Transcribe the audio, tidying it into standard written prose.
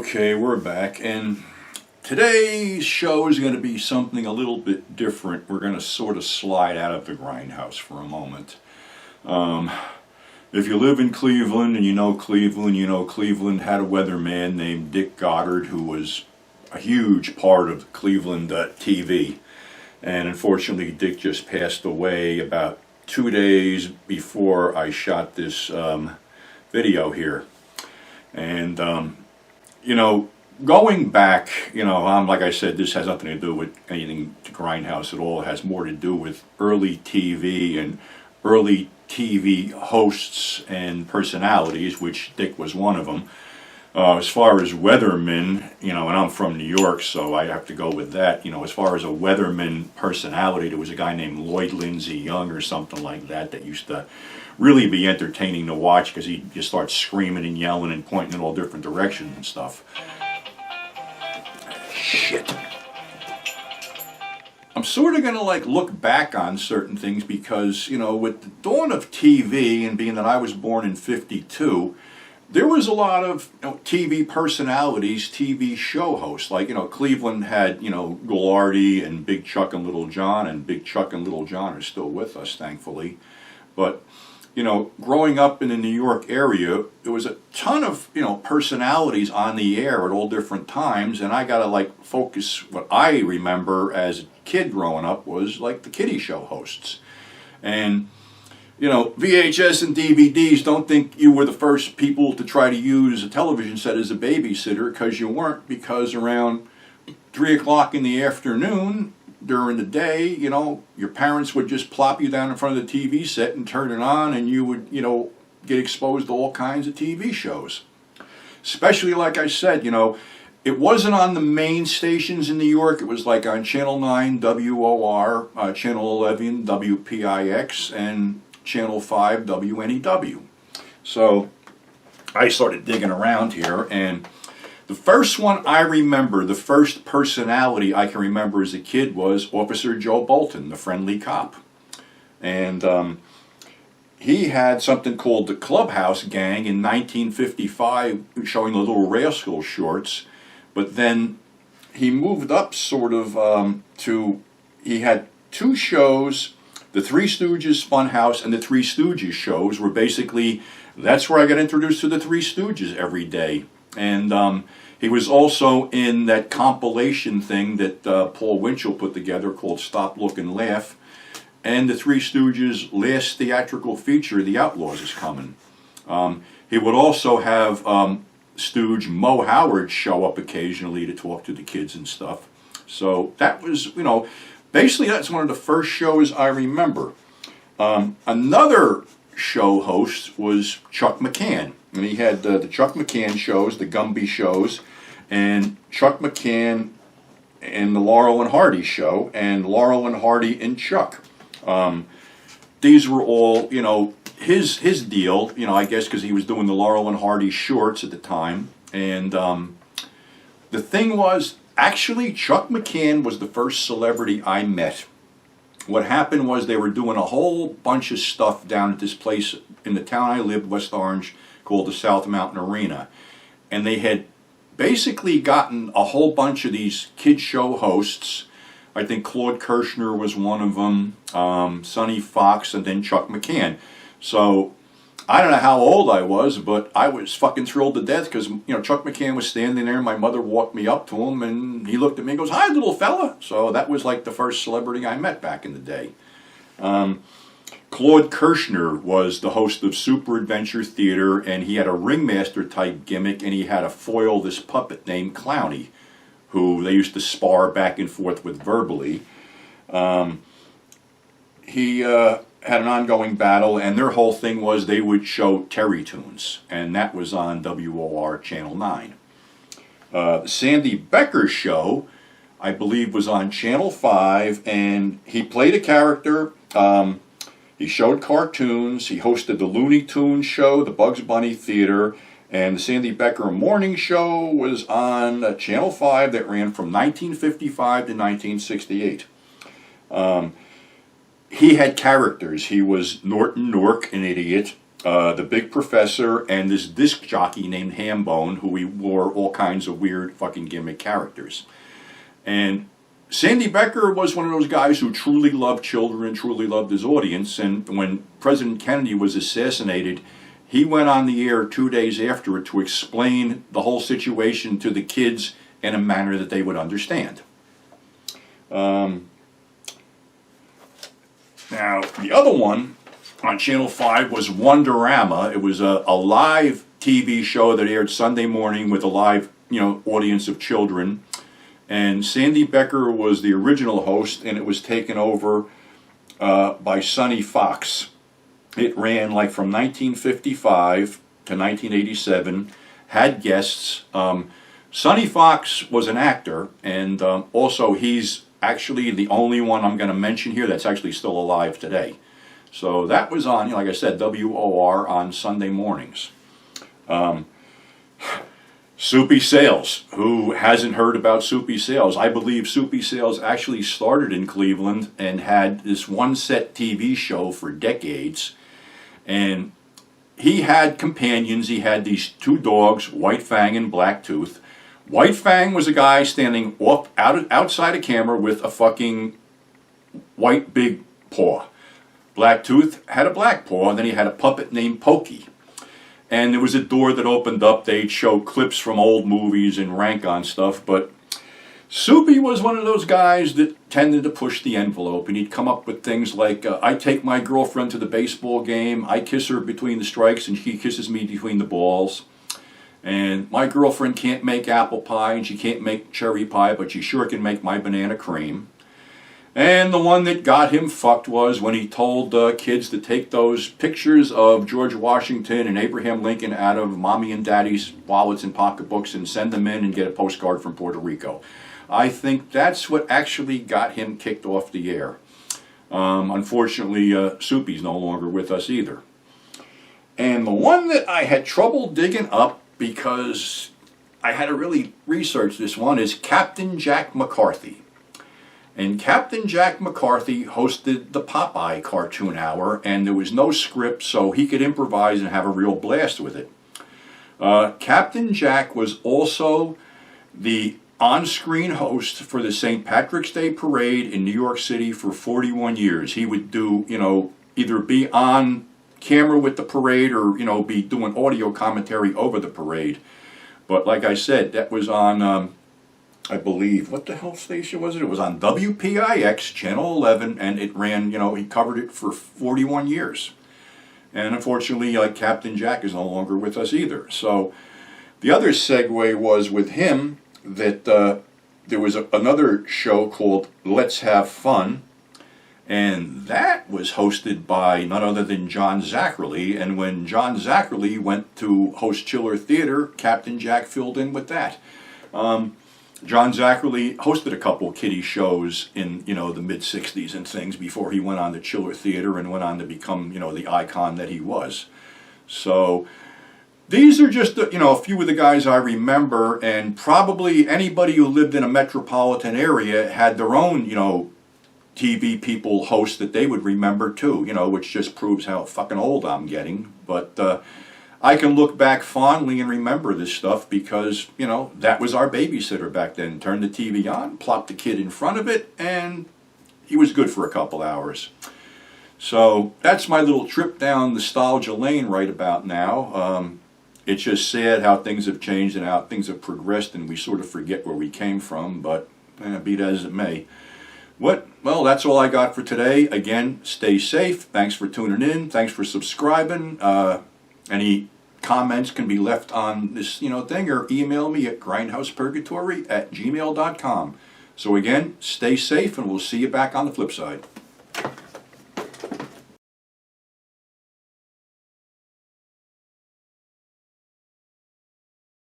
Okay, we're back, and today's show is going to be something a little bit different. We're going to sort of slide out of the grindhouse for a moment. If you live in Cleveland and you know Cleveland had a weatherman named Dick Goddard who was a huge part of Cleveland TV. And unfortunately, Dick just passed away about 2 days before I shot this video here. And going back, like I said, this has nothing to do with anything to Grindhouse at all. It has more to do with early TV and early TV hosts and personalities, which Dick was one of them. As far as weathermen, and I'm from New York, so I have to go with that. As far as a weatherman personality, there was a guy named Lloyd Lindsay Young or something like that that used to really be entertaining to watch because he'd just start screaming and yelling and pointing in all different directions and stuff. Shit. I'm sort of going to look back on certain things because, with the dawn of TV and being that I was born in '52, there was a lot of TV personalities, TV show hosts. Cleveland had, Goulardi and Big Chuck and Little John, and Big Chuck and Little John are still with us, thankfully. But, growing up in the New York area, there was a ton of, personalities on the air at all different times, and I got to, focus what I remember as a kid growing up was, the kiddie show hosts. And VHS and DVDs, don't think you were the first people to try to use a television set as a babysitter, because you weren't, because around 3 o'clock in the afternoon during the day, your parents would just plop you down in front of the TV set and turn it on, and you would, get exposed to all kinds of TV shows. Especially, like I said, it wasn't on the main stations in New York. It was on Channel 9, WOR, Channel 11, WPIX, and Channel 5, WNEW. So I started digging around here, and the first one I remember, the first personality I can remember as a kid was Officer Joe Bolton, the friendly cop. And he had something called the Clubhouse Gang in 1955, showing the Little Rascal shorts. But then he moved up sort of he had two shows. The Three Stooges Funhouse and the Three Stooges shows were basically, that's where I got introduced to the Three Stooges every day. And he was also in that compilation thing that Paul Winchell put together called Stop, Look, and Laugh. And the Three Stooges' last theatrical feature, The Outlaws, is coming. He would also have Stooge Mo Howard show up occasionally to talk to the kids and stuff. So that was, basically that's one of the first shows I remember. Another show host was Chuck McCann. And he had the Chuck McCann shows, the Gumby shows, and Chuck McCann and the Laurel and Hardy show, and Laurel and Hardy and Chuck. These were all, his deal, I guess because he was doing the Laurel and Hardy shorts at the time. And the thing was, actually, Chuck McCann was the first celebrity I met. What happened was they were doing a whole bunch of stuff down at this place in the town I lived, West Orange, called the South Mountain Arena. And they had basically gotten a whole bunch of these kid show hosts. I think Claude Kirshner was one of them, Sonny Fox, and then Chuck McCann. So I don't know how old I was, but I was fucking thrilled to death because, Chuck McCann was standing there, and my mother walked me up to him, and he looked at me and goes, "Hi, little fella." So that was the first celebrity I met back in the day. Claude Kirshner was the host of Super Adventure Theater, and he had a ringmaster type gimmick, and he had to foil this puppet named Clowny, who they used to spar back and forth with verbally. He had an ongoing battle, and their whole thing was they would show Terry Tunes, and that was on WOR Channel 9. The Sandy Becker show, I believe, was on Channel 5, and he played a character. He showed cartoons. He hosted the Looney Tunes show, the Bugs Bunny Theater, and the Sandy Becker Morning Show was on Channel 5 that ran from 1955 to 1968. He had characters. He was Norton Nork, an idiot. the Big Professor, and this disc jockey named Hambone, who he wore all kinds of weird fucking gimmick characters. And Sandy Becker was one of those guys who truly loved children, truly loved his audience, and when President Kennedy was assassinated, he went on the air 2 days after it to explain the whole situation to the kids in a manner that they would understand. Now, the other one on Channel 5 was Wonderama. It was a live TV show that aired Sunday morning with a live, audience of children. And Sandy Becker was the original host, and it was taken over by Sonny Fox. It ran like from 1955 to 1987, had guests. Sonny Fox was an actor, and also he's actually the only one I'm going to mention here that's actually still alive today. So that was on, like I said, WOR on Sunday mornings. Soupy Sales. Who hasn't heard about Soupy Sales? I believe Soupy Sales actually started in Cleveland and had this one-set TV show for decades. And he had companions. He had these two dogs, White Fang and Black Tooth. White Fang was a guy standing outside a camera with a fucking white big paw. Black Tooth had a black paw, and then he had a puppet named Pokey. And there was a door that opened up. They'd show clips from old movies and rank on stuff. But Soupy was one of those guys that tended to push the envelope. And he'd come up with things like, I take my girlfriend to the baseball game. I kiss her between the strikes and she kisses me between the balls. And my girlfriend can't make apple pie and she can't make cherry pie, but she sure can make my banana cream. And the one that got him fucked was when he told kids to take those pictures of George Washington and Abraham Lincoln out of mommy and daddy's wallets and pocketbooks and send them in and get a postcard from Puerto Rico. I think that's what actually got him kicked off the air. Unfortunately, Soupy's no longer with us either. And the one that I had trouble digging up because I had to really research this one is Captain Jack McCarthy. And Captain Jack McCarthy hosted the Popeye Cartoon Hour, and there was no script, so he could improvise and have a real blast with it. Captain Jack was also the on-screen host for the St. Patrick's Day Parade in New York City for 41 years. He would do, either be on camera with the parade or, be doing audio commentary over the parade. But like I said, that was on... I believe, what the hell station was it? It was on WPIX, Channel 11, and it ran, he covered it for 41 years. And unfortunately, Captain Jack is no longer with us either. So the other segue was with him that there was another show called Let's Have Fun, and that was hosted by none other than John Zackerly. And when John Zackerly went to host Chiller Theater, Captain Jack filled in with that. John Zackerly hosted a couple kiddie shows in, the mid-'60s and things before he went on to Chiller Theater and went on to become, the icon that he was. So these are just, a few of the guys I remember, and probably anybody who lived in a metropolitan area had their own, TV people host that they would remember too, which just proves how fucking old I'm getting. But I can look back fondly and remember this stuff because, that was our babysitter back then. Turn the TV on, plop the kid in front of it, and he was good for a couple hours. So that's my little trip down nostalgia lane right about now. It's just sad how things have changed and how things have progressed, and we sort of forget where we came from, but be that as it may. Well, that's all I got for today. Again, stay safe. Thanks for tuning in. Thanks for subscribing. Any comments can be left on this, thing, or email me at grindhousepurgatory@gmail.com. So again, stay safe, and we'll see you back on the flip side.